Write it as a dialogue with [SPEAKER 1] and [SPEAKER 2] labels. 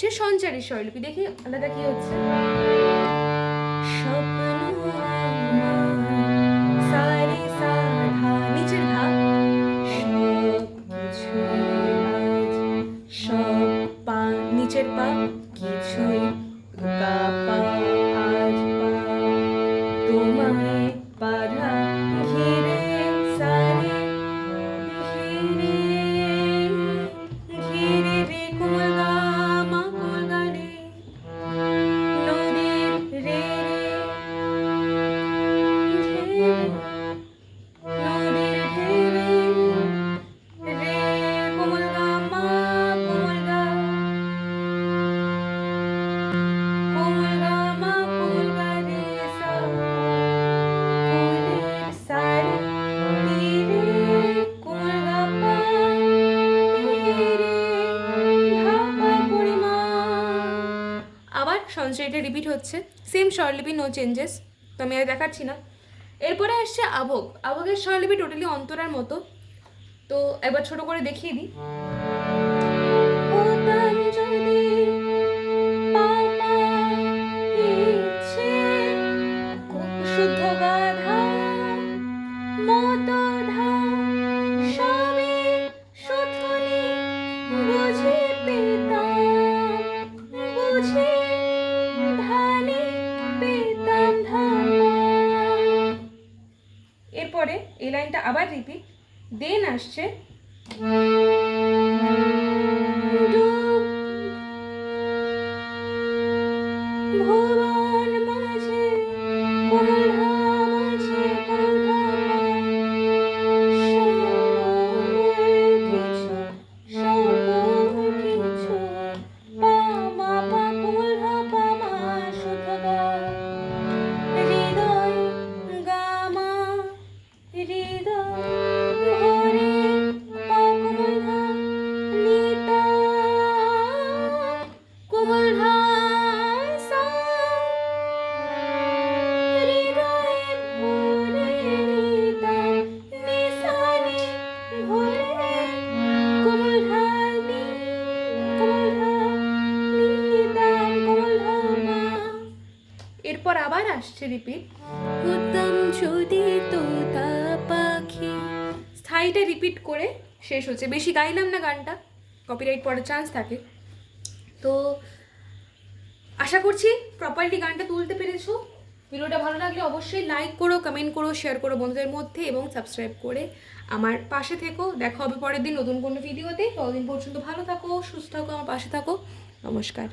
[SPEAKER 1] আসছে সঞ্চারী স্বরলিপি। দেখি আলাদা কি হচ্ছে। স্বপ্ন সারে সাধা নিচের ধা, সব কিছুই আজ, সব পা নিচের পা, কিছুই গা পা আজ পা, তোমায় বাধা ঘিরে সারে ঘিরে ঘিরে রে কোমল গা মা কোমল গা রে, নদীর রে রে নদীর রে রে কোমল গা মা কোমল গা, কোমল গা মা কোমল গা রে সা, কোলের সারে তীরে কোমল গা পা, তীরে ধাপা পরিমা। আবার সঞ্চয়টা রিপিট হচ্ছে, সেম স্বরলিপি, নো চেঞ্জেস, তো আমি আর দেখাচ্ছি না। এরপরে আসছে আভোগ। আভোগের স্বরলিপি টোটালি অন্তরার মতো, তো একবার ছোট করে দেখিয়ে দিই। হতাম যদি পাপা ইচ্ছে, শুদ্ধ গাধা মতো ধা, সবে শুধুনি বুঝে পেতাম, বুঝে ধানে পেতাম ধাপা। এরপরে এই লাইনটা আবার রিপিট, দেন আসছে ডুব ভুবন মাঝে কোমল ধা মাঝে কোমল ধা পা, সকল কিছু পা মা পা কোমল ধা পা মা শুদ্ধ গা, হৃদয় গা মা হৃদয় ভরে পা কোমল ধা নিতা কোমল ধা সা, হৃদয় ভরে নিতা নিসানি ভরে কোমল ধা নি, কোমল ধা নিতা কোমল ধা মা। এরপর আবার আসছে রিপিট, হতাম যদি তোতা পাখি। স্থায়ীটা রিপিট করে শেষ হচ্ছে। বেশি গাইলাম না গানটা, কপিরাইট পড়ার চান্স থাকে। তো আশা করছি প্রপারলি গানটা তুলতে পেরেছো। ভিডিওটা ভালো লাগলে অবশ্যই লাইক করো, কমেন্ট করো, শেয়ার করো বন্ধুদের মধ্যে এবং সাবস্ক্রাইব করে আমার পাশে থেকো। দেখা হবে পরের দিন নতুন কোনো ভিডিওতে। ততদিন পর্যন্ত ভালো থাকো, সুস্থ থাকো, আমার পাশে থাকো। নমস্কার।